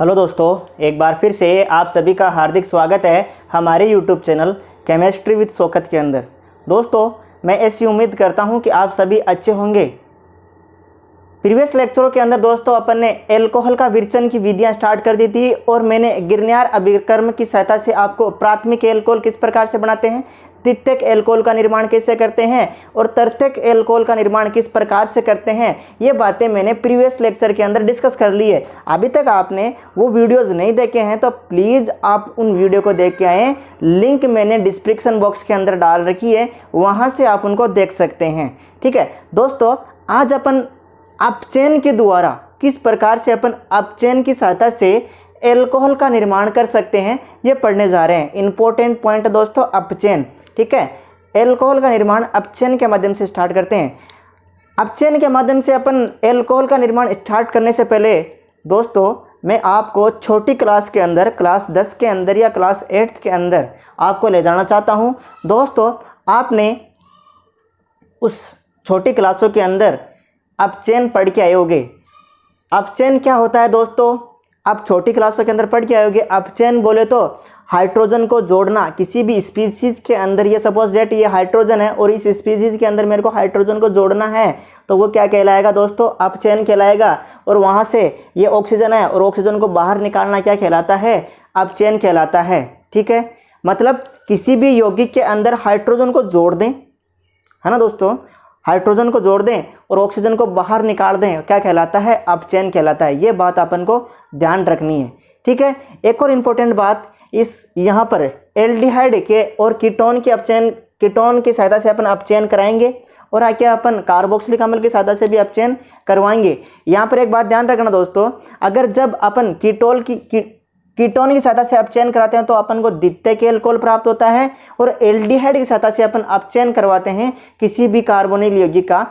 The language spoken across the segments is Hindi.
हेलो दोस्तों, एक बार फिर से आप सभी का हार्दिक स्वागत है हमारे YouTube channel chemistry with Shaukat के अंदर। दोस्तों, मैं ऐसी उम्मीद करता हूं कि आप सभी अच्छे होंगे। प्रीवियस लेक्चरों के अंदर दोस्तों अपन ने एल्कोहल का विरचन की विधियां स्टार्ट कर दी थी और मैंने गिरनियर अभिकर्म की सहायता से आपको प्राथमिक एल्कोहल किस प्रकार से बनाते हैं, द्वितीयक एल्कोहल का निर्माण कैसे करते हैं और तृतीयक एल्कोहल का निर्माण किस प्रकार से करते हैं, ये बातें मैंने प्रीवियस लेक्चर के अंदर डिस्कस कर ली है। अभी तक आपने वो वीडियोस नहीं देखे हैं तो प्लीज़ आप उन वीडियो को देख के आएँ। लिंक मैंने डिस्क्रिप्शन बॉक्स के अंदर डाल रखी है, वहाँ से आप उनको देख सकते हैं। ठीक है दोस्तों, आज अपन अपचयन के द्वारा किस प्रकार से अपन अपचयन की सहायता से एल्कोहल का निर्माण कर सकते हैं, ये पढ़ने जा रहे हैं। इंपॉर्टेंट पॉइंट दोस्तों, अपचयन। ठीक है, एल्कोहल का निर्माण अपचयन के माध्यम से स्टार्ट करते हैं। अपचयन के माध्यम से अपन एल्कोहल का निर्माण स्टार्ट करने से पहले दोस्तों मैं आपको छोटी क्लास के अंदर, क्लास 10 के अंदर या क्लास 8 के अंदर आपको ले जाना चाहता हूँ। दोस्तों, आपने उस छोटी क्लासों के अंदर अपचयन पढ़ के आए होंगे। अपचयन क्या होता है दोस्तों, आप छोटी क्लासों के अंदर पढ़ के आए होंगे। अपचयन बोले तो हाइड्रोजन को जोड़ना किसी भी स्पीशीज के अंदर। ये सपोज डेट ये हाइड्रोजन है और इस स्पीशीज के अंदर मेरे को हाइड्रोजन को जोड़ना है, तो वो क्या कहलाएगा दोस्तों, अपचयन कहलाएगा। और वहाँ से ये ऑक्सीजन है और ऑक्सीजन को बाहर निकालना क्या कहलाता है, अपचयन कहलाता है। ठीक है, मतलब किसी भी यौगिक के अंदर हाइड्रोजन को जोड़ दें, है ना दोस्तों, हाइड्रोजन को जोड़ दें और ऑक्सीजन को बाहर निकाल दें, क्या कहलाता है, अपचयन कहलाता है। ये बात अपन को ध्यान रखनी है। ठीक है, एक और इम्पोर्टेंट बात, इस यहाँ पर एल्डिहाइड के और कीटोन के अपचयन, कीटोन की सहायता से अपन अपचयन कराएंगे और आके अपन कार्बोक्सिलिक अम्ल की सहायता से भी अपचयन करवाएंगे। यहाँ पर एक बात ध्यान रखना दोस्तों, अगर जब अपन कीटोन की सहायता से अपचयन कराते हैं तो अपन को द्वितीयक एल्कोहल प्राप्त होता है, और एल्डिहाइड की सहायता से अपन अपचयन करवाते हैं किसी भी कार्बोनिल यौगिक का,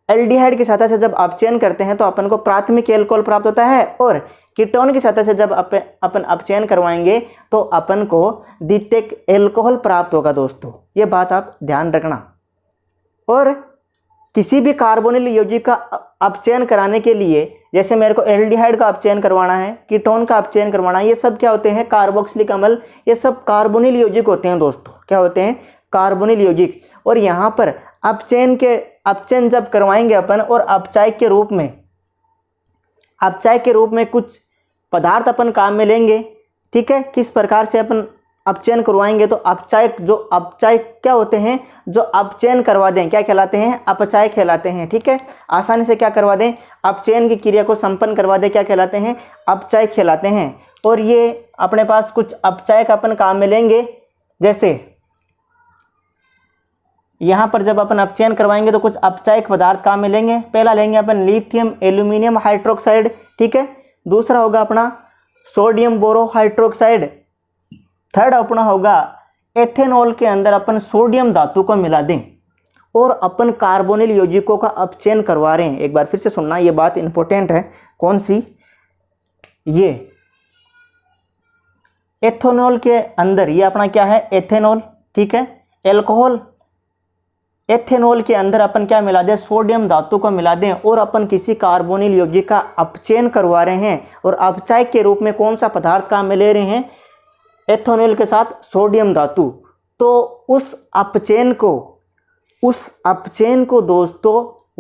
एल्डिहाइड की सहायता से जब अपचयन करते हैं तो अपन को प्राथमिक एल्कोहल प्राप्त होता है, और कीटोन की सहायता से जब अपन अपचयन करवाएंगे तो अपन को द्वितीयक एल्कोहल प्राप्त होगा। दोस्तों, ये बात आप ध्यान रखना। और किसी भी कार्बोनिल यौगिक का अपचयन कराने के लिए, जैसे मेरे को एल्डिहाइड का अपचयन करवाना है, कीटोन का अपचयन करवाना है, ये सब क्या होते हैं, कार्बोक्सिलिक अम्ल, ये सब कार्बोनिल यौगिक होते हैं दोस्तों। क्या होते हैं, कार्बोनिल यौगिक। और यहाँ पर अपचयन जब करवाएंगे अपन और अपचायक के रूप में कुछ पदार्थ अपन काम में लेंगे। ठीक है, किस प्रकार से अपन अपचयन करवाएंगे, तो अपचायक क्या होते हैं, जो अपचयन करवा दें, क्या कहलाते हैं, अपचायक कहलाते हैं। ठीक है, आसानी से क्या करवा दें, अपचयन की क्रिया को संपन्न करवा दें, क्या कहलाते हैं, अपचायक कहलाते हैं। और ये अपने पास कुछ अपचायक अपन काम में लेंगे, जैसे यहाँ पर जब अपन अपचयन करवाएंगे तो कुछ अपचायक पदार्थ काम में लेंगे। पहला लेंगे अपन लिथियम एल्यूमिनियम हाइड्रोक्साइड। ठीक है, दूसरा होगा अपना सोडियम बोरोहाइड्रोक्साइड। थर्ड अपना होगा एथेनॉल के अंदर अपन सोडियम धातु को मिला दें और अपन कार्बोनिल यौगिकों का अपचयन करवा रहे हैं। एक बार फिर से सुनना, ये बात इंपॉर्टेंट है। कौन सी, ये एथेनॉल के अंदर ये अपना क्या है, एथेनॉल। ठीक है, एल्कोहल, एथेनॉल के अंदर अपन क्या मिला दें, सोडियम धातु को मिला दें और अपन किसी कार्बोनिल यौगिक का अपचयन करवा रहे हैं। और अपचायक के रूप में कौन सा पदार्थ काम में ले रहे हैं, एथेनॉल के साथ सोडियम धातु। तो उस अपचयन को दोस्तों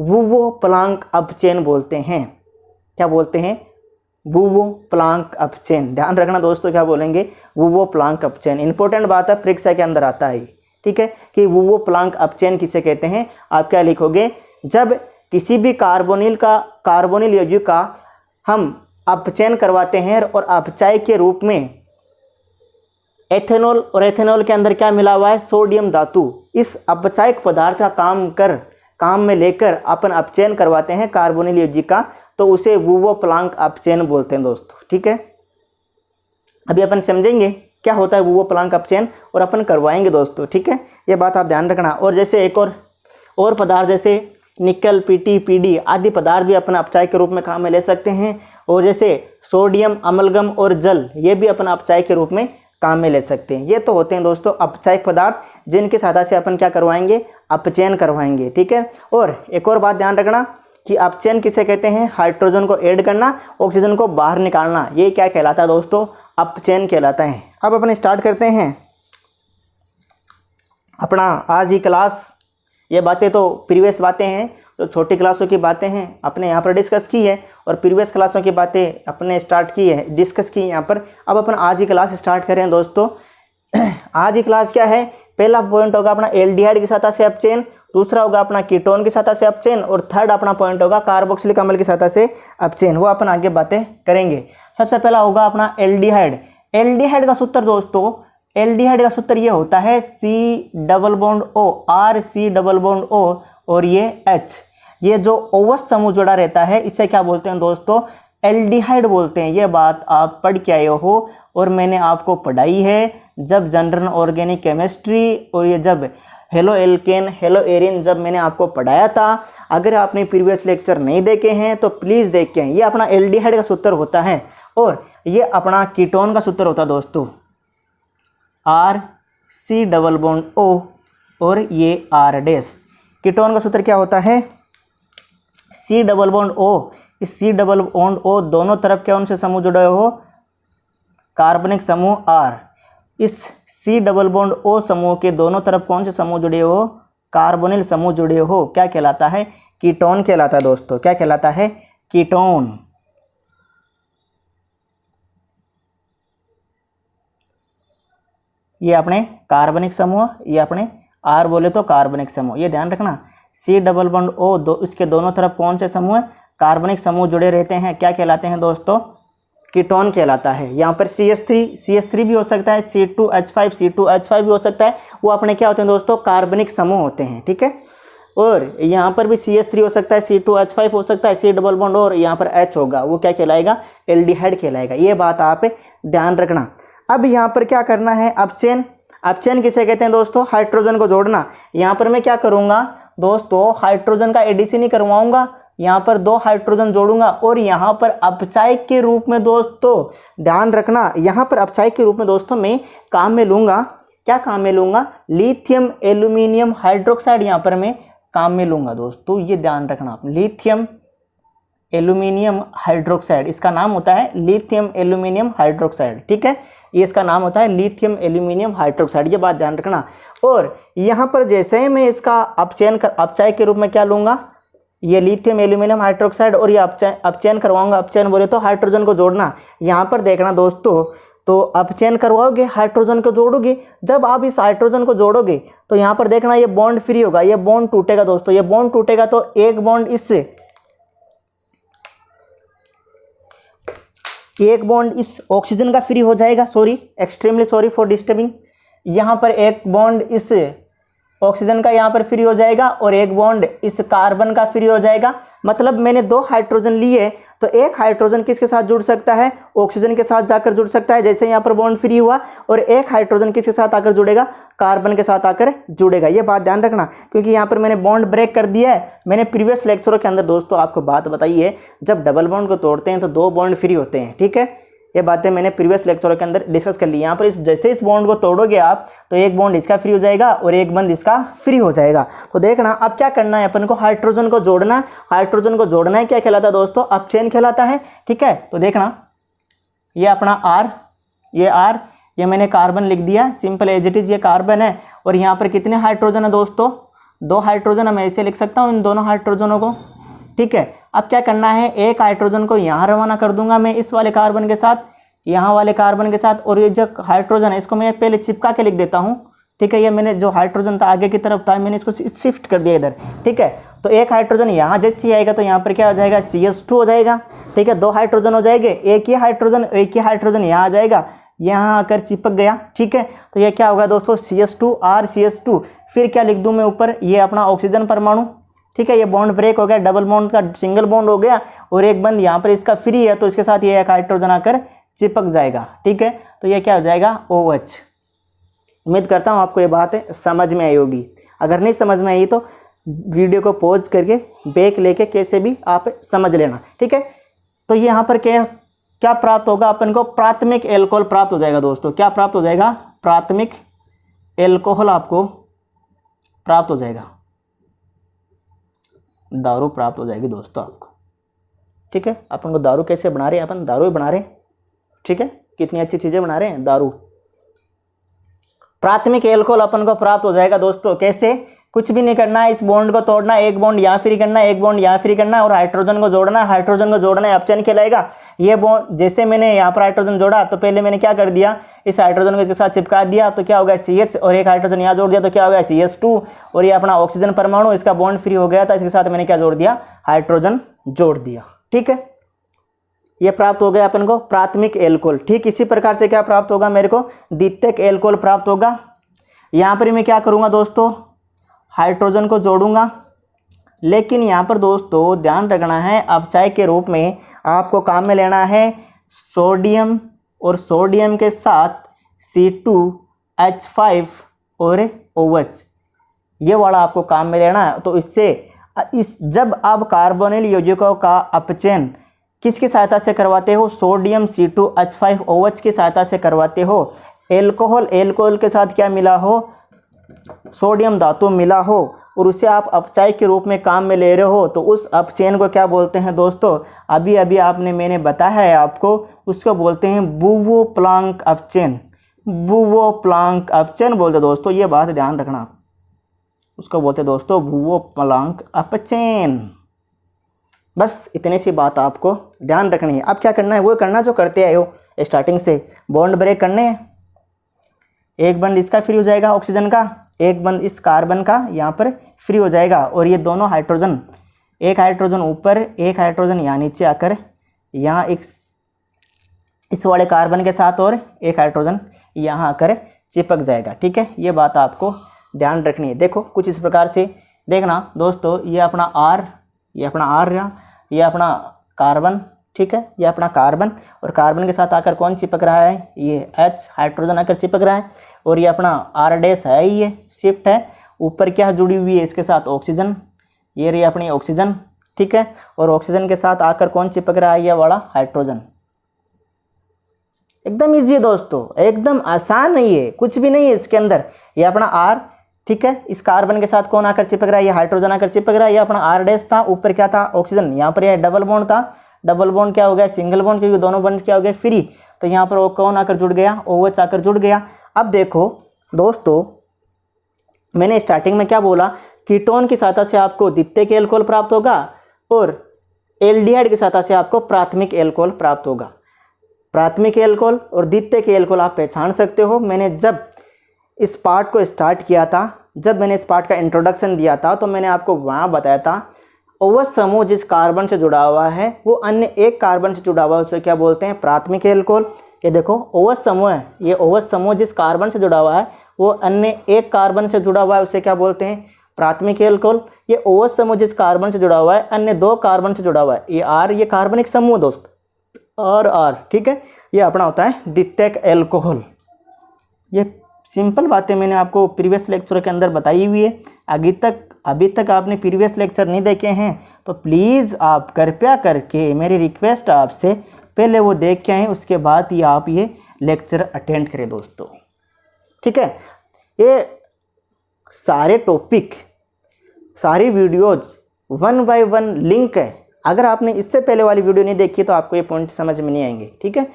वुवो-प्लांक अपचयन बोलते हैं। क्या बोलते हैं, वुवो-प्लांक अपचयन। ध्यान रखना दोस्तों, क्या बोलेंगे, वुवो-प्लांक अपचयन। इंपॉर्टेंट बात है, परीक्षा के अंदर आता है। ठीक है, कि वुवो-प्लांक अपचयन किसे कहते हैं। आप क्या लिखोगे, जब किसी भी कार्बोनिल यौगिक का हम अपचयन करवाते हैं और अपचायक के रूप में एथेनॉल, और एथेनॉल के अंदर क्या मिला हुआ है, सोडियम धातु। इस अपचायक पदार्थ का काम में लेकर अपन अपचयन करवाते हैं कार्बोनिल यौगिक का, तो उसे वुवो-प्लांक अपचयन बोलते हैं दोस्तों। ठीक है, अभी अपन समझेंगे क्या होता है वुवो-प्लांक अपचयन और अपन करवाएंगे दोस्तों। ठीक है, ये बात आप ध्यान रखना। और जैसे एक और पदार्थ जैसे निकल, पीटी, पीडी आदि पदार्थ भी अपन अपचायक के रूप में काम में ले सकते हैं। और जैसे सोडियम, अमलगम और जल, ये भी अपन अपचायक के रूप में काम में ले सकते हैं। ये तो होते हैं दोस्तों अपचायक पदार्थ, जिनकी सहायता से अपन क्या करवाएंगे, अपचयन करवाएंगे। ठीक है, और एक और बात ध्यान रखना कि अपचयन किसे कहते हैं? हाइड्रोजन को ऐड करना, ऑक्सीजन को बाहर निकालना, ये क्या कहलाता है दोस्तों? अपचयन कहलाता है। अब अपन स्टार्ट करते हैं अपना आज ही क्लास। ये बातें तो प्रीवियस बातें हैं, जो छोटी क्लासों की बातें हैं अपने यहाँ पर डिस्कस की है, और प्रीवियस क्लासों की बातें अपने स्टार्ट की है, डिस्कस की यहाँ पर। अब अपन आज ही क्लास स्टार्ट करें दोस्तों। आज ही क्लास क्या है? पहला पॉइंट होगा अपना एल्डिहाइड की सतह से अपचयन, दूसरा होगा अपना कीटोन की सतह से अपचयन, और थर्ड अपना पॉइंट होगा कार्बोक्सिलिक अम्ल की सतह से अपचयन। वो अपन आगे बातें करेंगे। सबसे पहला होगा अपना एल्डिहाइड। एल्डिहाइड का सूत्र दोस्तों, एल्डिहाइड का सूत्र ये होता है C double bond O, RC double bond O और ये H। ये जो OH समूह जुड़ा रहता है इसे क्या बोलते हैं दोस्तों? एल्डिहाइड बोलते हैं। ये बात आप पढ़ के आए हो और मैंने आपको पढ़ाई है जब जनरल ऑर्गेनिक केमिस्ट्री, और ये जब हेलो एल्केन हेलो एरिन जब मैंने आपको पढ़ाया था। अगर आपने प्रीवियस लेक्चर नहीं देखे हैं तो प्लीज़ देखें। ये अपना एल्डिहाइड का सूत्र होता है, और ये अपना कीटोन का सूत्र होता है दोस्तों, RC डबल बॉन्ड O और ये R डैश। कीटोन का सूत्र क्या होता है? C double bond O। इस C डबल बॉन्ड O दोनों तरफ क्या उनसे समूह जुड़े हो? कार्बनिक समूह R। इस C डबल बॉन्ड O समूह के दोनों तरफ कौन से समूह जुड़े हो? कार्बोनिल समूह जुड़े हो। क्या कहलाता है? कीटोन कहलाता है दोस्तों। क्या कहलाता है? कीटोन। ये अपने कार्बनिक समूह, ये अपने R बोले तो कार्बनिक समूह, ये ध्यान रखना। C डबल बॉन्ड O इसके दोनों तरफ कौन से समूह है? कार्बनिक समूह जुड़े रहते हैं। क्या कहलाते हैं दोस्तों? कीटोन कहलाता है। यहाँ पर CH3 भी हो सकता है, C2H5 भी हो सकता है। वो अपने क्या होते हैं दोस्तों? कार्बनिक समूह होते हैं, ठीक है। और यहाँ पर भी CH3 हो सकता है, C2H5 हो सकता है, C डबल बॉन्ड और यहाँ पर H होगा, वो क्या कहलाएगा? एल्डिहाइड कहलाएगा। ये बात आप ध्यान रखना। अब यहाँ पर क्या करना है? अपचयन। अपचयन किसे कहते हैं दोस्तों? हाइड्रोजन को जोड़ना। यहाँ पर मैं क्या करूँगा दोस्तों? हाइड्रोजन का एडिशन ही करवाऊंगा। यहाँ पर 2 हाइड्रोजन जोड़ूंगा और यहाँ पर अपचायक के रूप में दोस्तों ध्यान रखना, यहाँ पर अपचायक के रूप में दोस्तों मैं काम में लूँगा, क्या काम में लूँगा? लिथियम एल्यूमिनियम हाइड्रोक्साइड यहाँ पर मैं काम में लूँगा दोस्तों। ये ध्यान रखना, लिथियम एल्यूमिनियम हाइड्रोक्साइड, इसका नाम होता है लिथियम एल्यूमिनियम हाइड्रोक्साइड, ठीक है। ये इसका नाम होता है लिथियम एल्यूमिनियम हाइड्रोक्साइड, ये बात ध्यान रखना। और यहाँ पर जैसे ही मैं इसका अपचायक के रूप में क्या लूँगा? ये लिथियम एल्यूमिनियम हाइड्रोक्साइड, और ये अपचयन करवाऊंगा। अपचयन बोले तो हाइड्रोजन को जोड़ना। यहाँ पर देखना दोस्तों, तो अपचयन करवाओगे, हाइड्रोजन को जोड़ोगे। जब आप इस हाइड्रोजन को जोड़ोगे तो यहाँ पर देखना ये बॉन्ड फ्री होगा, ये बॉन्ड टूटेगा दोस्तों। ये बॉन्ड टूटेगा तो एक बॉन्ड इस ऑक्सीजन का फ्री हो जाएगा। Sorry, extremely sorry for disturbing. यहाँ पर एक बॉन्ड इस ऑक्सीजन का यहाँ पर फ्री हो जाएगा और एक बॉन्ड इस कार्बन का फ्री हो जाएगा। मतलब मैंने 2 हाइड्रोजन लिए तो एक हाइड्रोजन किसके साथ जुड़ सकता है? ऑक्सीजन के साथ जाकर जुड़ सकता है, जैसे यहाँ पर बॉन्ड फ्री हुआ। और एक हाइड्रोजन किसके साथ आकर जुड़ेगा? कार्बन के साथ आकर जुड़ेगा। ये बात ध्यान रखना, क्योंकि यहाँ पर मैंने बॉन्ड ब्रेक कर दिया है। मैंने प्रीवियस लेक्चरों के अंदर दोस्तों आपको बात बताई है, जब डबल बॉन्ड को तोड़ते हैं तो 2 बॉन्ड फ्री होते हैं, ठीक है। ये बातें मैंने प्रीवियस लेक्चरों के अंदर डिस्कस कर ली। यहाँ पर जैसे इस बॉन्ड को तोड़ोगे आप तो एक बॉन्ड इसका फ्री हो जाएगा और एक बॉन्ड इसका फ्री हो जाएगा। तो देखना अब क्या करना है अपन को? हाइड्रोजन को जोड़ना। हाइड्रोजन को जोड़ना है, क्या कहलाता है दोस्तों? अपचयन कहलाता है, ठीक है। तो देखना ये अपना R, ये मैंने कार्बन लिख दिया, सिंपल एज इट इज। ये कार्बन है और यहाँ पर कितने हाइड्रोजन है दोस्तों? 2 हाइड्रोजन। मैं ऐसे लिख सकता हूँ इन दोनों हाइड्रोजनों को, ठीक है। अब क्या करना है? एक हाइड्रोजन को यहाँ रवाना कर दूंगा मैं इस वाले कार्बन के साथ, यहाँ वाले कार्बन के साथ, और ये जो हाइड्रोजन है इसको मैं पहले चिपका के लिख देता हूँ, ठीक है। ये मैंने जो हाइड्रोजन था आगे की तरफ था, मैंने इसको शिफ्ट कर दिया इधर, ठीक है। तो एक हाइड्रोजन यहाँ जैसे आएगा तो यहाँ पर क्या हो जाएगा? CH2 हो जाएगा, ठीक है। 2 हाइड्रोजन हो जाएंगे, एक ही हाइड्रोजन यहाँ आ जाएगा, यहाँ आकर चिपक गया, ठीक है। तो ये क्या होगा दोस्तों? CH2 RCH2। फिर क्या लिख दूँ मैं ऊपर? ये अपना ऑक्सीजन परमाणु, ठीक है। ये बॉन्ड ब्रेक हो गया, डबल बॉन्ड का सिंगल बॉन्ड हो गया, और एक बंद यहाँ पर इसका फ्री है तो इसके साथ ये एक हाइड्रोजन आकर चिपक जाएगा, ठीक है। तो ये क्या हो जाएगा? OH। उम्मीद करता हूँ आपको ये बात समझ में आई होगी। अगर नहीं समझ में आई तो वीडियो को पॉज करके ब्रेक लेके कैसे भी आप समझ लेना, ठीक है। तो यहाँ पर क्या प्राप्त होगा अपन को? प्राथमिक एल्कोहल प्राप्त हो जाएगा दोस्तों। क्या प्राप्त हो जाएगा? प्राथमिक एल्कोहल आपको प्राप्त हो जाएगा। दारू प्राप्त हो जाएगी दोस्तों आपको। ठीक है, अपन को दारू कैसे बना रहे हैं, अपन दारू ही बना रहे हैं। ठीक है, कितनी अच्छी चीज़ें बना रहे हैं, दारू। प्राथमिक एल्कोहल अपन को प्राप्त हो जाएगा दोस्तों। कैसे, कुछ भी नहीं करना है, इस बॉन्ड को तोड़ना, एक बॉन्ड यहाँ फ्री करना, एक बॉन्ड यहाँ फ्री करना और हाइड्रोजन को जोड़ना। हाइड्रोजन को जोड़ना है अपचयन कहलाएगा। ये बॉन्ड, जैसे मैंने यहाँ पर हाइड्रोजन जोड़ा तो पहले मैंने क्या कर दिया, इस हाइड्रोजन को इसके साथ चिपका दिया तो क्या होगा CH, और एक हाइड्रोजन यहाँ जोड़ दिया तो क्या होगा CH2, और ये अपना ऑक्सीजन परमाणु, इसका बॉन्ड फ्री हो गया था, इसके साथ मैंने क्या जोड़ दिया, हाइड्रोजन जोड़ दिया। ठीक है, ये प्राप्त हो गया अपन को प्राथमिक एल्कोहल। ठीक इसी प्रकार से क्या प्राप्त होगा मेरे को, द्वितीयक एल्कोहल प्राप्त होगा। यहाँ पर मैं क्या करूँगा दोस्तों, हाइड्रोजन को जोड़ूंगा, लेकिन यहाँ पर दोस्तों ध्यान रखना है, अपचय के रूप में आपको काम में लेना है सोडियम, और सोडियम के साथ C2H5 और OH, ये वाला आपको काम में लेना है। तो इससे जब आप कार्बोनिल यौगिकों का अपचयन किसकी सहायता से करवाते हो, सोडियम C2H5OH की सहायता से करवाते हो। एल्कोहल के साथ क्या मिला हो, सोडियम धातु मिला हो, और उसे आप अपचय के रूप में काम में ले रहे हो, तो उस अपचयन को क्या बोलते हैं दोस्तों, अभी अभी मैंने बताया है आपको, उसको बोलते हैं बुवो-प्लांक अपचयन। बुवो-प्लांक अपचयन बोलते दोस्तों, ये बात ध्यान रखना आप, उसको बोलते दोस्तों बुवो-प्लांक अपचयन। बस इतनी सी बात आपको ध्यान रखनी है। अब क्या करना है, वो करना जो करते आए हो स्टार्टिंग से, बॉन्ड ब्रेक करने हैं। एक बंद इसका फ्री हो जाएगा ऑक्सीजन का, एक बंद इस कार्बन का यहाँ पर फ्री हो जाएगा, और ये दोनों हाइड्रोजन, एक हाइड्रोजन ऊपर, एक हाइड्रोजन यहाँ नीचे आकर यहाँ इस वाले कार्बन के साथ, और एक हाइड्रोजन यहाँ आकर चिपक जाएगा। ठीक है, ये बात आपको ध्यान रखनी है। देखो कुछ इस प्रकार से देखना दोस्तों, ये अपना R, ये अपना R रहा, ये अपना कार्बन। ठीक है, ये अपना कार्बन, और कार्बन के साथ आकर कौन चिपक रहा है, ये H हाइड्रोजन आकर चिपक रहा है, और ये अपना R' है, ये शिफ्ट है, ऊपर क्या जुड़ी हुई है इसके साथ, ऑक्सीजन, ये रही अपनी ऑक्सीजन। ठीक है, और ऑक्सीजन के साथ आकर कौन चिपक रहा है, ये वाला हाइड्रोजन। एकदम ईजी है दोस्तों, एकदम आसान नहीं है, कुछ भी नहीं है इसके अंदर। ये अपना R, ठीक है, इस कार्बन के साथ कौन आकर चिपक रहा है, ये हाइड्रोजन आकर चिपक रहा है। ये अपना R' था, ऊपर क्या था, ऑक्सीजन, यहाँ पर यह डबल बॉन्ड था, डबल बॉन्ड क्या हो गया, सिंगल बॉन्ड, क्योंकि दोनों बॉन्ड क्या हो गए, फ्री। तो यहाँ पर वो कौन आकर जुड़ गया, OH आकर जुड़ गया। अब देखो दोस्तों, मैंने स्टार्टिंग में क्या बोला, कीटोन की सहायता से आपको द्वितीयक एल्कोहल प्राप्त होगा, और एल्डिहाइड की सहायता से आपको प्राथमिक एल्कोहल प्राप्त होगा। प्राथमिक एल्कोहल और द्वितीयक एल्कोहल आप पहचान सकते हो। मैंने जब इस पार्ट को स्टार्ट किया था, जब मैंने इस पार्ट का इंट्रोडक्शन दिया था, तो मैंने आपको वहाँ बताया था OH समूह जिस कार्बन से जुड़ा हुआ है वो अन्य एक कार्बन से जुड़ा हुआ है, उसे क्या बोलते हैं, प्राथमिक एल्कोहल। ये देखो OH समूह है, ये OH समूह जिस कार्बन से जुड़ा हुआ है वो अन्य एक कार्बन से जुड़ा हुआ है, उसे क्या बोलते हैं, प्राथमिक एल्कोहल। ये OH समूह जिस कार्बन से जुड़ा हुआ है अन्य दो कार्बन से जुड़ा हुआ है, ये R, ये कार्बनिक समूह दोस्त, R। ठीक है, ये अपना होता है द्वितीयक एल्कोहल। ये सिंपल बातें मैंने आपको प्रीवियस लेक्चर के अंदर बताई हुई है। अभी तक आपने प्रीवियस लेक्चर नहीं देखे हैं तो प्लीज़ आप कृपया करके, मेरी रिक्वेस्ट आपसे, पहले वो देख के आएँ, उसके बाद ही आप ये लेक्चर अटेंड करें दोस्तों। ठीक है, ये सारे टॉपिक, सारी वीडियोज़ 1 बाय 1 लिंक है। अगर आपने इससे पहले वाली वीडियो नहीं देखी तो आपको ये पॉइंट समझ में नहीं आएंगे। ठीक है,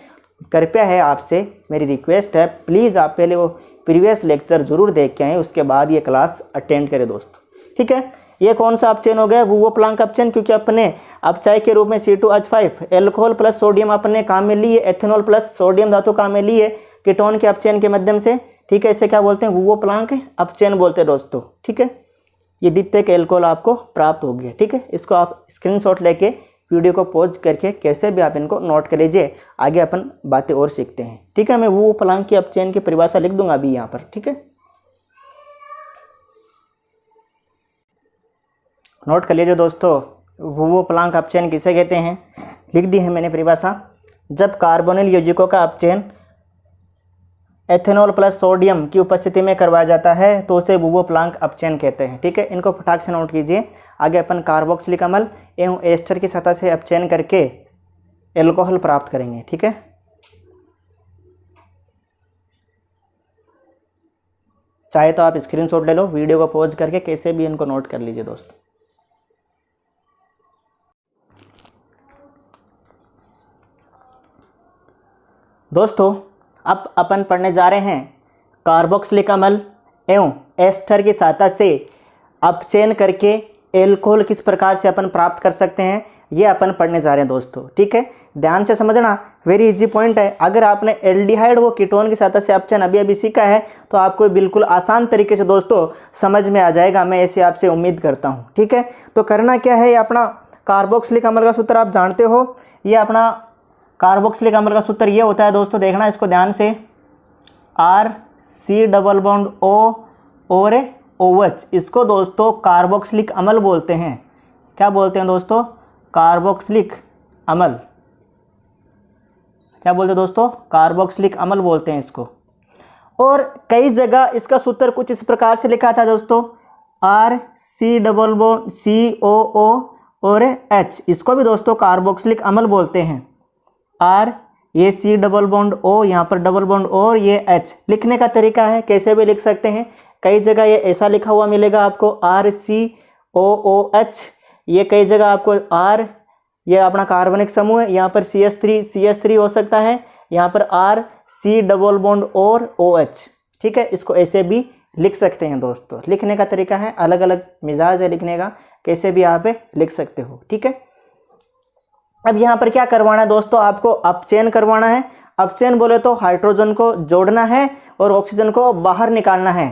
कृपया है आपसे, मेरी रिक्वेस्ट है, प्लीज़ आप पहले वो प्रीवियस लेक्चर जरूर देख के आएँ, उसके बाद ये क्लास अटेंड करें दोस्तों। ठीक है, ये कौन सा अपचयन हो गया, वो प्लांक अपचयन, क्योंकि अपने अपचय के रूप में C2H5 एल्कोहल प्लस सोडियम अपने काम में लिए, एथेनॉल प्लस सोडियम धातु काम में लिए कीटोन के अपचयन के माध्यम से। ठीक है, इसे क्या बोलते हैं, वो प्लांक अपचयन बोलते हैं दोस्तों। ठीक है, ये द्वितीयक एल्कोहल आपको प्राप्त हो गया। ठीक है, इसको आप स्क्रीनशॉट लेके वीडियो को पॉज करके कैसे भी आप इनको नोट कर लीजिए, आगे अपन बातें और सीखते हैं। ठीक है, मैं वो प्लांक की अपचयन की परिभाषा लिख दूंगा अभी यहाँ पर। ठीक है, नोट कर लीजिए दोस्तों, वो प्लांक अपचयन किसे कहते हैं, लिख दी है मैंने परिभाषा। जब कार्बोनिल यौगिकों का अपचयन एथेनॉल प्लस सोडियम की उपस्थिति में करवाया जाता है तो उसे वो प्लांक अपचयन कहते हैं। ठीक है, इनको फटाक से नोट कीजिए। आगे अपन कार्बोक्सिलिक अम्ल एवं एस्टर की सतह से अपचयन करके एल्कोहल प्राप्त करेंगे। ठीक है, चाहे तो आप स्क्रीनशॉट ले लो, वीडियो को पॉज करके कैसे भी इनको नोट कर लीजिए दोस्तों। दोस्तों अब अपन पढ़ने जा रहे हैं कार्बोक्सिलिक अम्ल एवं एस्टर की सहायता से अपचयन करके एल्कोहल किस प्रकार से अपन प्राप्त कर सकते हैं, ये अपन पढ़ने जा रहे हैं दोस्तों। ठीक है, ध्यान से समझना, वेरी इजी पॉइंट है। अगर आपने एल्डिहाइड व कीटोन की सहायता से अपचयन अभी अभी सीखा है तो आपको बिल्कुल आसान तरीके से दोस्तों समझ में आ जाएगा, मैं ऐसे आपसे उम्मीद करता हूँ। ठीक है, तो करना क्या है, ये अपना कार्बोक्सिलिक अम्ल का सूत्र आप जानते हो। ये अपना कार्बोक्सिलिक अम्ल का सूत्र ये होता है दोस्तों, देखना इसको ध्यान से, RC डबल बॉन्ड O और OH, इसको दोस्तों कार्बोक्सिलिक अम्ल बोलते हैं। क्या बोलते हैं दोस्तों? कार्बोक्सिलिक अम्ल। क्या बोलते हैं दोस्तों? कार्बोक्सिलिक अम्ल बोलते हैं इसको। और कई जगह इसका सूत्र कुछ इस प्रकार से लिखा था दोस्तों, RC डबल बॉन्ड COO और H, इसको भी दोस्तों कार्बोक्सिलिक अम्ल बोलते हैं। R, ये C डबल बॉन्ड O, यहाँ पर डबल बॉन्ड O और ये H। लिखने का तरीका है, कैसे भी लिख सकते हैं। कई जगह ये ऐसा लिखा हुआ मिलेगा आपको RCOOH, ये कई जगह आपको R, ये अपना कार्बनिक समूह है, यहाँ पर CH3 हो सकता है, यहाँ पर RC डबल बॉन्ड और OH। ठीक है, इसको ऐसे भी लिख सकते हैं दोस्तों। लिखने का तरीका है, अलग अलग मिजाज है लिखने का, कैसे भी आप लिख सकते हो। ठीक है, अब यहाँ पर क्या करवाना है दोस्तों, आपको अपचयन करवाना है। अपचयन बोले तो हाइड्रोजन को जोड़ना है और ऑक्सीजन को बाहर निकालना है,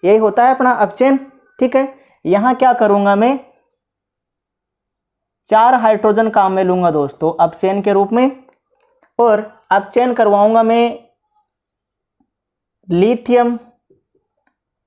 यही होता है अपना अपचयन। ठीक है, यहाँ क्या करूँगा मैं, 4 हाइड्रोजन काम में लूँगा दोस्तों अपचयन के रूप में, और अपचयन करवाऊँगा मैं लिथियम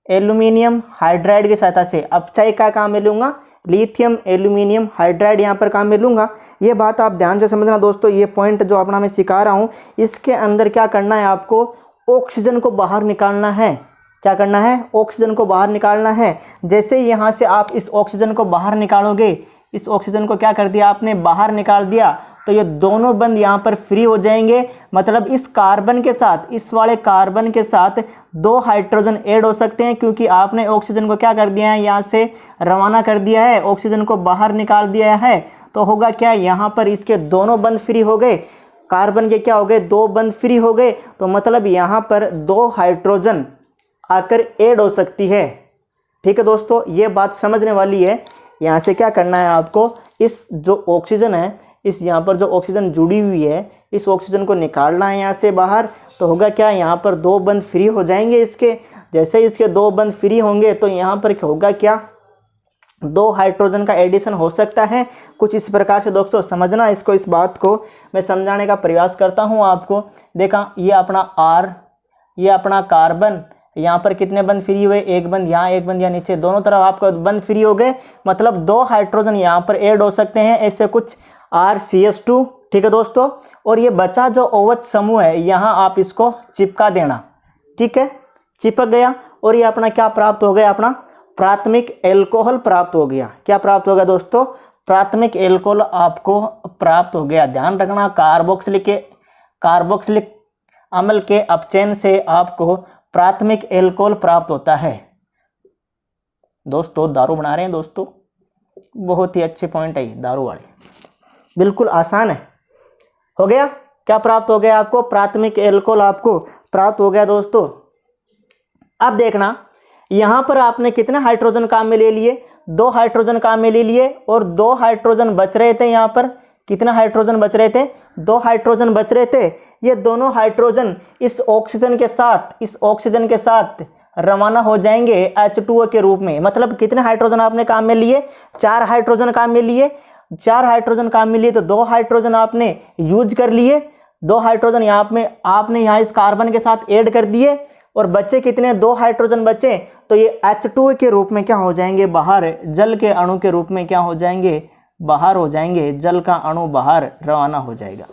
एल्यूमिनियम हाइड्राइड की सहायता से। अपचय का काम में लूँगा, लिथियम एल्यूमिनियम हाइड्राइड यहाँ पर काम में लूँगा। ये बात आप ध्यान से समझना दोस्तों, ये पॉइंट जो अपना मैं सिखा रहा हूँ, इसके अंदर क्या करना है, आपको ऑक्सीजन को बाहर निकालना है। क्या करना है? ऑक्सीजन को बाहर निकालना है। जैसे यहाँ से आप इस ऑक्सीजन को बाहर निकालोगे, इस ऑक्सीजन को क्या कर दिया आपने, बाहर निकाल दिया, तो ये दोनों बंद यहाँ पर फ्री हो जाएंगे। मतलब इस कार्बन के साथ, इस वाले कार्बन के साथ 2 हाइड्रोजन ऐड हो सकते हैं, क्योंकि आपने ऑक्सीजन को क्या कर दिया है, यहाँ से रवाना कर दिया है, ऑक्सीजन को बाहर निकाल दिया है। तो होगा क्या, यहाँ पर इसके दोनों बंद फ्री हो गए, कार्बन के क्या हो गए, 2 बंद फ्री हो गए। तो मतलब यहाँ पर 2 हाइड्रोजन आकर ऐड हो सकती है। ठीक है दोस्तों, ये बात समझने वाली है। यहाँ से क्या करना है आपको, इस जो ऑक्सीजन है, इस यहाँ पर जो ऑक्सीजन जुड़ी हुई है, इस ऑक्सीजन को निकालना है यहाँ से बाहर। तो होगा क्या, यहाँ पर 2 बंद फ्री हो जाएंगे इसके। जैसे इसके 2 बंद फ्री होंगे तो यहाँ पर होगा क्या, 2 हाइड्रोजन का एडिशन हो सकता है। कुछ इस प्रकार से दोस्तों समझना इसको, इस बात को मैं समझाने का प्रयास करता हूँ आपको। देखा, ये अपना R, ये अपना कार्बन, यहाँ पर कितने बंद फ्री हुए, 1 बंद यहाँ, 1 बंद यहाँ, नीचे दोनों तरफ आपको बंद फ्री हो गए। मतलब 2 हाइड्रोजन यहाँ पर ऐड हो सकते हैं, ऐसे कुछ RCH2। ठीक है दोस्तों, और ये बचा जो OH समूह है, यहाँ आप इसको चिपका देना। ठीक है, चिपक गया, और ये अपना क्या प्राप्त हो गया, अपना प्राथमिक एल्कोहल प्राप्त हो गया। क्या प्राप्त हो गया दोस्तों? प्राथमिक एल्कोहल आपको प्राप्त हो गया। ध्यान रखना, कार्बोक्सिलिक अम्ल के अपचयन से आपको प्राथमिक एल्कोहल प्राप्त होता है। दोस्तों दारू बना रहे हैं दोस्तों, बहुत ही अच्छे पॉइंट है ये दारू वाले, बिल्कुल आसान है। हो गया, क्या प्राप्त हो गया आपको, प्राथमिक एल्कोहल आपको प्राप्त हो गया दोस्तों। अब देखना, यहाँ पर आपने कितने हाइड्रोजन काम में ले लिए, 2 हाइड्रोजन काम में ले लिए, और 2 हाइड्रोजन बच रहे थे। यहाँ पर कितना हाइड्रोजन बच रहे थे, 2 हाइड्रोजन बच रहे थे। ये दोनों हाइड्रोजन इस ऑक्सीजन के साथ रवाना हो जाएंगे H2O के रूप में। मतलब कितने हाइड्रोजन आपने काम में लिए, 4 हाइड्रोजन काम में लिए। 4 हाइड्रोजन काम में लिए तो 2 हाइड्रोजन आपने यूज कर लिए, 2 हाइड्रोजन यहाँ में आपने यहाँ इस कार्बन के साथ ऐड कर दिए, और बचे कितने, 2 हाइड्रोजन बचे। तो ये H2O के रूप में क्या हो जाएंगे, बाहर, जल के अणु के रूप में क्या हो जाएंगे, बाहर हो जाएंगे। जल का अणु बाहर रवाना हो जाएगा।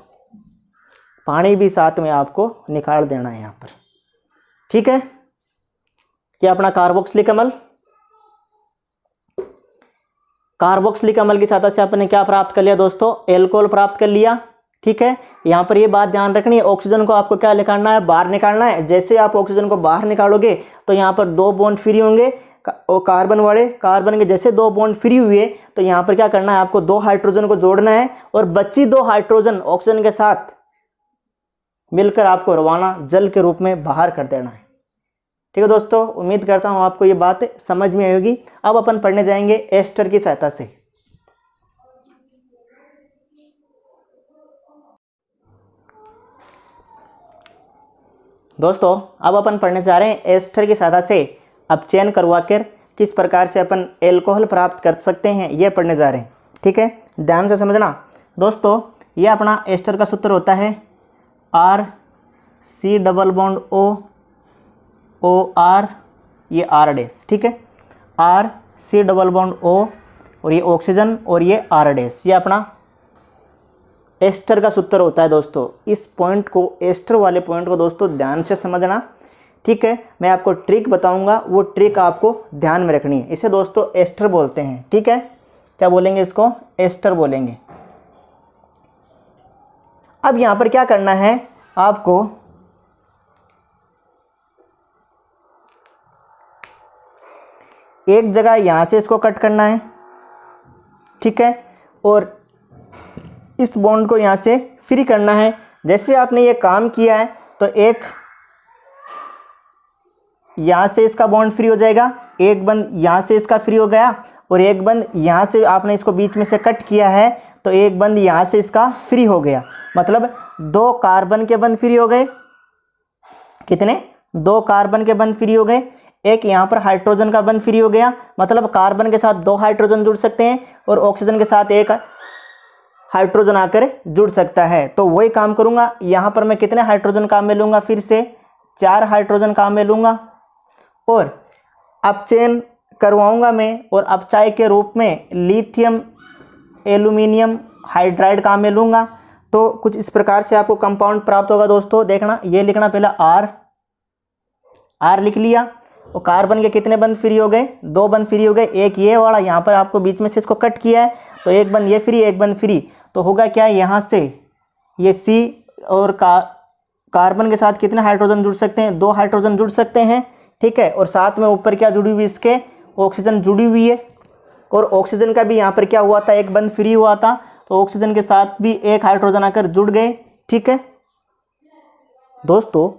पानी भी साथ में आपको निकाल देना है यहाँ पर। ठीक है, क्या अपना कार्बोक्सिलिक अम्ल, कार्बोक्सिलिक अम्ल की सहायता से आपने क्या प्राप्त कर लिया दोस्तों, एल्कोहल प्राप्त कर लिया। ठीक है, यहाँ पर ये बात ध्यान रखनी है, ऑक्सीजन को आपको क्या निकालना है, बाहर निकालना है। जैसे आप ऑक्सीजन को बाहर निकालोगे तो यहाँ पर 2 बॉन्ड फ्री होंगे, और कार्बन के जैसे 2 बॉन्ड फ्री हुए तो यहाँ पर क्या करना है, आपको 2 हाइड्रोजन को जोड़ना है, और बची 2 हाइड्रोजन ऑक्सीजन के साथ मिलकर आपको रवाना जल के रूप में बाहर कर देना है। ठीक है दोस्तों, उम्मीद करता हूँ आपको ये बात समझ में आई होगी। अब अपन पढ़ने जाएंगे एस्टर की सहायता से। दोस्तों अब अपन पढ़ने जा रहे हैं एस्टर की सहायता से अब चयन करवा कर किस प्रकार से अपन एल्कोहल प्राप्त कर सकते हैं, ये पढ़ने जा रहे हैं। ठीक है, ध्यान से समझना दोस्तों। ये अपना एस्टर का सूत्र होता है RC डबल बॉन्ड OR, ये R डैश। ठीक है, RC डबल बॉन्ड O और ये ऑक्सीजन और ये R डैश, ये अपना एस्टर का सूत्र होता है दोस्तों। इस पॉइंट को, एस्टर वाले पॉइंट को दोस्तों ध्यान से समझना। ठीक है, मैं आपको ट्रिक बताऊंगा, वो ट्रिक आपको ध्यान में रखनी है। इसे दोस्तों एस्टर बोलते हैं। ठीक है, क्या बोलेंगे इसको? एस्टर बोलेंगे। अब यहां पर क्या करना है आपको, एक जगह यहां से इसको कट करना है। ठीक है, और इस बॉन्ड को यहां से फ्री करना है। जैसे आपने ये काम किया है तो एक यहां से इसका बॉन्ड फ्री हो जाएगा, एक बंद यहां से इसका फ्री हो गया, और एक बंद यहां से आपने इसको बीच में से कट किया है तो एक बंद यहां से इसका फ्री हो गया। मतलब 2 कार्बन के बंद फ्री हो गए। कितने? 2 कार्बन के बंद फ्री हो गए। एक यहाँ पर हाइड्रोजन का बंद फ्री हो गया, मतलब कार्बन के साथ 2 हाइड्रोजन जुड़ सकते हैं और ऑक्सीजन के साथ एक हाइड्रोजन आकर जुड़ सकता है। तो वही काम करूंगा। यहाँ पर मैं कितने हाइड्रोजन काम में लूँगा? फिर से 4 हाइड्रोजन काम में लूँगा और अपचयन करवाऊँगा मैं, और अपचाय के रूप में लिथियम एल्यूमिनियम हाइड्राइड काम में लूँगा। तो कुछ इस प्रकार से आपको कंपाउंड प्राप्त होगा दोस्तों। देखना, ये लिखना पहला R लिख लिया, और कार्बन के कितने बंद फ्री हो गए? 2 बंद फ्री हो गए। एक ये वाला, यहाँ पर आपको बीच में से इसको कट किया है तो एक बंद ये फ्री, एक बंद फ्री। तो होगा क्या, यहाँ से ये C और कार्बन के साथ कितने हाइड्रोजन जुड़ सकते हैं? 2 हाइड्रोजन जुड़ सकते हैं। ठीक है, और साथ में ऊपर क्या जुड़ी हुई, इसके ऑक्सीजन जुड़ी हुई है, और ऑक्सीजन का भी यहाँ पर क्या हुआ था, एक बंद फ्री हुआ था, तो ऑक्सीजन के साथ भी एक हाइड्रोजन आकर जुड़ गए। ठीक है दोस्तों,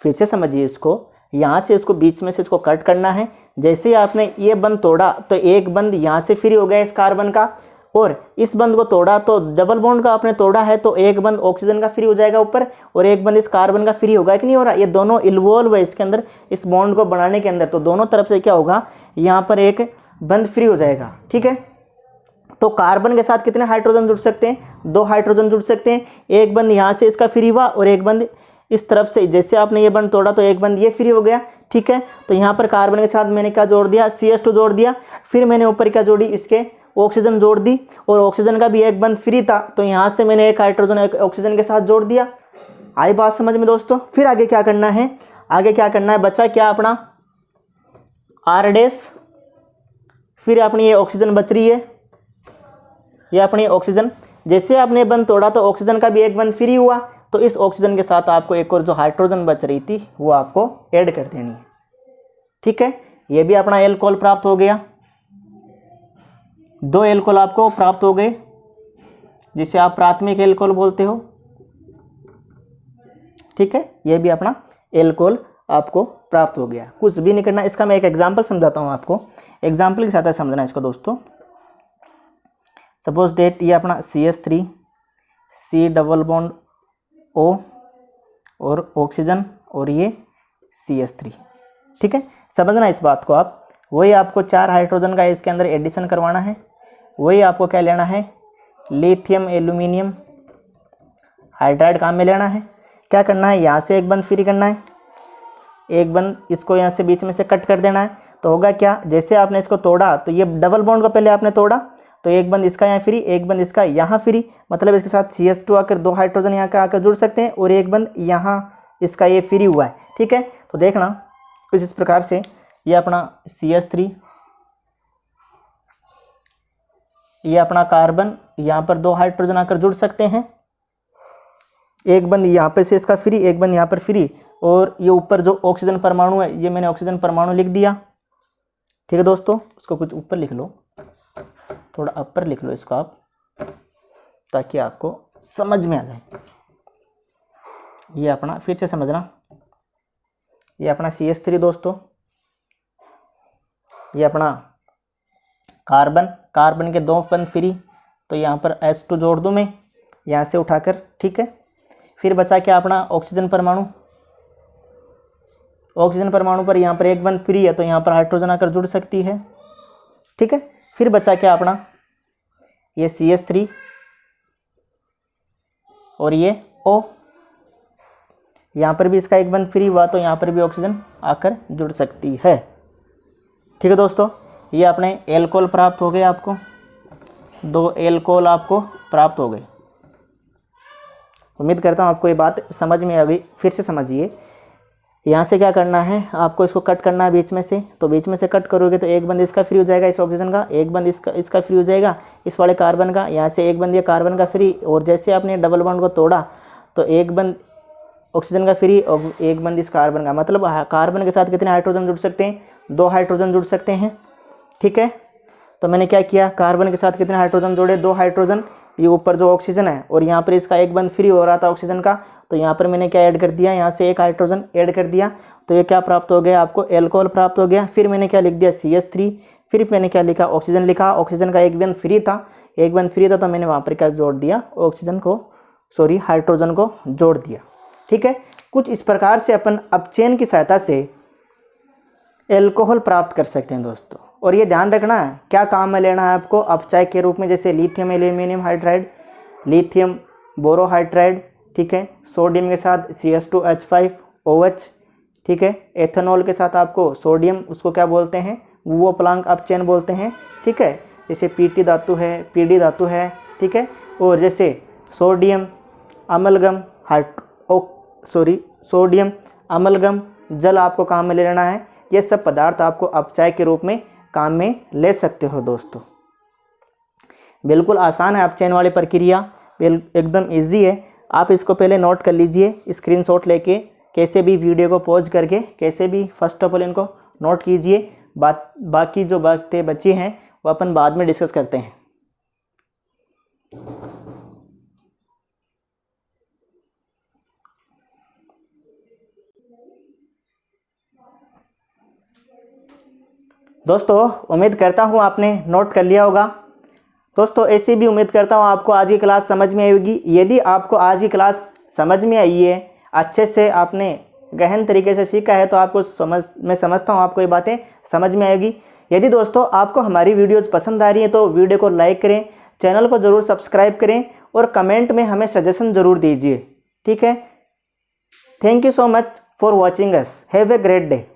फिर से समझिए इसको। यहाँ से इसको बीच में से इसको कट करना है। जैसे ही आपने ये बंद तोड़ा तो एक बंद यहाँ से फ्री हो गया इस कार्बन का, और इस बंद को तोड़ा तो डबल बॉन्ड का आपने तोड़ा है तो एक बंद ऑक्सीजन का फ्री हो जाएगा ऊपर, और एक बंद इस कार्बन का फ्री होगा कि नहीं हो रहा? ये दोनों इन्वॉल्व है इसके अंदर, इस बॉन्ड को बनाने के अंदर। तो दोनों तरफ से क्या होगा, यहाँ पर एक बंद फ्री हो जाएगा। ठीक है, तो कार्बन के साथ कितने हाइड्रोजन जुड़ सकते हैं? 2 हाइड्रोजन जुड़ सकते हैं। एक बंद यहाँ से इसका फ्री हुआ और एक बंद इस तरफ से, जैसे आपने ये बंद तोड़ा तो एक बंद ये फ्री हो गया। ठीक है, तो यहाँ पर कार्बन के साथ मैंने क्या जोड़ दिया? CH2 जोड़ दिया। फिर मैंने ऊपर क्या जोड़ी? इसके ऑक्सीजन जोड़ दी, और ऑक्सीजन का भी एक बंद फ्री था तो यहाँ से मैंने एक हाइड्रोजन ऑक्सीजन के साथ जोड़ दिया। आई बात समझ में दोस्तों? फिर आगे क्या करना है? आगे क्या करना है बच्चा? क्या अपना R डैश, फिर अपनी ये ऑक्सीजन बच रही है, ये अपनी ऑक्सीजन। जैसे आपने बंद तोड़ा तो ऑक्सीजन का भी एक बंद फ्री हुआ, तो इस ऑक्सीजन के साथ आपको एक और जो हाइड्रोजन बच रही थी वो आपको ऐड कर देनी है। ठीक है, ये भी अपना एल्कोहल प्राप्त हो गया। 2 एल्कोहल आपको प्राप्त हो गए, जिसे आप प्राथमिक एल्कोहल बोलते हो। ठीक है, ये भी अपना एल्कोहल आपको प्राप्त हो गया। कुछ भी नहीं करना। इसका मैं एक एग्जाम्पल समझाता हूँ आपको, एग्जाम्पल के साथ समझना इसको दोस्तों। सपोज डेट, ये अपना CH3 C double bond O और ऑक्सीजन, और ये CH3। ठीक है, समझना इस बात को आप। वही आपको 4 हाइड्रोजन का इसके अंदर एडिशन करवाना है। वही आपको क्या लेना है? लिथियम एल्यूमिनियम हाइड्राइड काम में लेना है। क्या करना है? यहाँ से एक बंद फ्री करना है, एक बंद इसको यहाँ से बीच में से कट कर देना है। तो होगा क्या, जैसे आपने इसको तोड़ा तो ये डबल बॉन्ड को पहले आपने तोड़ा तो एक बंद इसका यहाँ फ्री, एक बंद इसका यहाँ फ्री, मतलब इसके साथ CH2 आकर 2 हाइड्रोजन यहाँ का आकर जुड़ सकते हैं, और एक बंद यहाँ इसका ये फ्री हुआ है। ठीक है, तो देखना कुछ इस प्रकार से, ये अपना CH3, ये अपना कार्बन, यहाँ पर 2 हाइड्रोजन आकर जुड़ सकते हैं, एक बंद यहाँ पे से इसका फ्री, एक बंद यहाँ पर फ्री, और ये ऊपर जो ऑक्सीजन परमाणु है ये मैंने ऑक्सीजन परमाणु लिख दिया। ठीक है दोस्तों, उसको कुछ ऊपर लिख लो, थोड़ा अपर लिख लो इसको आप, ताकि आपको समझ में आ जाए। ये अपना फिर से समझना, ये अपना CH3 दोस्तों, ये अपना कार्बन, कार्बन के 2 बंद फ्री, तो यहाँ पर H2 जोड़ दूँ मैं यहाँ से उठाकर, ठीक है। फिर बचा क्या अपना ऑक्सीजन परमाणु, ऑक्सीजन परमाणु पर यहाँ पर 1 बंद फ्री है, तो यहाँ पर हाइड्रोजन आकर जुड़ सकती है, ठीक है। फिर बचा क्या अपना ये CH3 और ये O, यहाँ पर भी इसका 1 बंद फ्री हुआ, तो यहाँ पर भी ऑक्सीजन आकर जुड़ सकती है, ठीक है दोस्तों। ये अपने एल्कोहल प्राप्त हो गए, आपको 2 एल्कोहल आपको प्राप्त हो गए। उम्मीद करता हूँ आपको ये बात समझ में आ गई। फिर से समझिए, यहाँ से क्या करना है, आपको इसको कट करना है बीच में से, तो बीच में से कट करोगे तो 1 बंद इसका फ्री हो जाएगा, इस ऑक्सीजन का, 1 बंद इसका फ्री हो जाएगा, इस वाले कार्बन का, यहाँ से 1 बंद ये कार्बन का फ्री, और जैसे आपने डबल बॉन्ड को तोड़ा तो 1 बंद ऑक्सीजन का फ्री और 1 बंद इस कार्बन का, मतलब कार्बन के साथ कितने हाइड्रोजन जुड़ सकते हैं, 2 हाइड्रोजन जुड़ सकते हैं, ठीक है। तो मैंने क्या किया, कार्बन के साथ कितने हाइड्रोजन जोड़े, 2 हाइड्रोजन, ये ऊपर जो ऑक्सीजन है और यहाँ पर इसका 1 बंद फ्री हो रहा था ऑक्सीजन का, तो यहाँ पर मैंने क्या ऐड कर दिया, यहाँ से 1 हाइड्रोजन ऐड कर दिया, तो ये क्या प्राप्त हो गया आपको, एल्कोहल प्राप्त हो गया। फिर मैंने क्या लिख दिया CH3, फिर मैंने क्या लिखा, ऑक्सीजन लिखा, ऑक्सीजन का 1 बंद फ्री था, 1 बंद फ्री था, तो मैंने वहाँ पर क्या जोड़ दिया, ऑक्सीजन को, सॉरी हाइड्रोजन को जोड़ दिया, ठीक है। कुछ इस प्रकार से अपन अपचयन की सहायता से एल्कोहल प्राप्त कर सकते हैं दोस्तों। और ये ध्यान रखना है क्या काम में लेना है आपको अपचायक के रूप में, जैसे lithium aluminium hydride, lithium borohydride, ठीक है, सोडियम के साथ CH2H5OH, ठीक है, एथेनॉल के साथ आपको सोडियम, उसको क्या बोलते हैं, वो प्लांक अपचयन बोलते हैं, ठीक है, जैसे PT धातु है, PD धातु है, ठीक है। और जैसे सोडियम अमलगम सोडियम अमलगम जल आपको काम में ले लेना है। ये सब पदार्थ आपको अपचायक के रूप में काम में ले सकते हो दोस्तों। बिल्कुल आसान है अपचयन वाली प्रक्रिया, एकदम इजी है। आप इसको पहले नोट कर लीजिए, स्क्रीनशॉट लेके, कैसे भी वीडियो को पॉज करके, कैसे भी फर्स्ट ऑफ ऑल इनको नोट कीजिए। बाकी जो बातें बची हैं वो अपन बाद में डिस्कस करते हैं। दोस्तों उम्मीद करता हूँ आपने नोट कर लिया होगा। दोस्तों ऐसी भी उम्मीद करता हूँ आपको आज की क्लास समझ में आई होगी। यदि आपको आज की क्लास समझ में आई है, अच्छे से आपने गहन तरीके से सीखा है, तो आपको मैं समझता हूँ आपको ये बातें समझ में आएगी। यदि दोस्तों आपको हमारी वीडियोज़ पसंद आ रही हैं तो वीडियो को लाइक करें, चैनल को ज़रूर सब्सक्राइब करें और कमेंट में हमें सजेशन ज़रूर दीजिए, ठीक है। Thank you so much for watching us, have a great day.